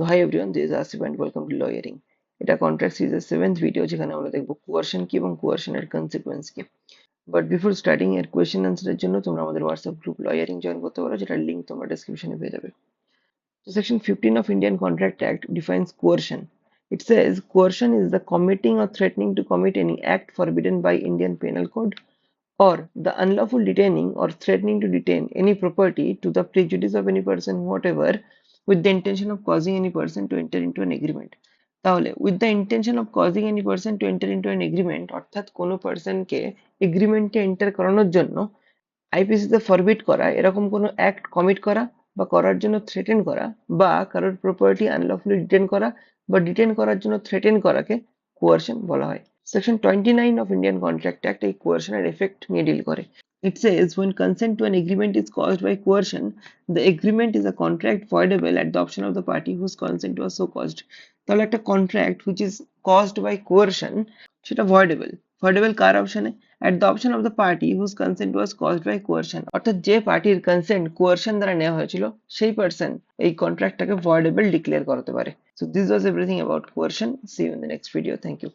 তো hi everyone, this is Asif and welcome to lawyering. এটা contract সিরিজের 7th ভিডিও, যেখানে আমরা দেখবো কোয়ারশন কি এবং কোয়ারশনের কনসিকোয়েন্স কি। বাট বিফোর স্টার্টিং এর কোয়েশ্চেন আনসারের জন্য তোমরা আমাদের হোয়াটসঅ্যাপ গ্রুপ লয়ারিং জয়েন করতে পারো, যেটার লিংক তোমরা ডেসক্রিপশনে পেয়ে যাবে। So section 15 of Indian Contract Act defines coercion. It says coercion is the committing or threatening to commit any act forbidden by Indian Penal Code, or the unlawful detaining or threatening to detain any property to the prejudice of any person whatever, with the intention of causing any person to enter into an agreement. তাহলে with the intention of causing any person to enter into an agreement অর্থাৎ কোনো পার্সনকে এগ্রিমেন্টে enter করানোর জন্য আইপিসিতে forbid করা, এরকম কোনো act commit করা বা করার জন্য থ্রেটেন করা, বা কারোর প্রপার্টি আনলফুলি ডিটেন করা বা ডিটেন করার জন্য থ্রেটেন করাকে কোয়ারশন বলা হয়। Section 29 of Indian contract act এই কোয়ারশনের এফেক্ট নিয়ে ডিল করে। It says when consent to an agreement is caused by coercion, the agreement is a contract voidable at the option of the party whose consent was so caused. তাহলে একটা contract which is caused by coercion সেটা voidable। voidable কার অপশনে? at the option of the party whose consent was caused by coercion, অর্থাৎ যে পার্টির consent কোয়ারশন দ্বারা নেওয়া হয়েছিল সেই পার্সন এই কন্ট্রাক্টটাকে voidable ডিক্লেয়ার করতে পারে। So this was everything about coercion. See you in the next video. Thank you.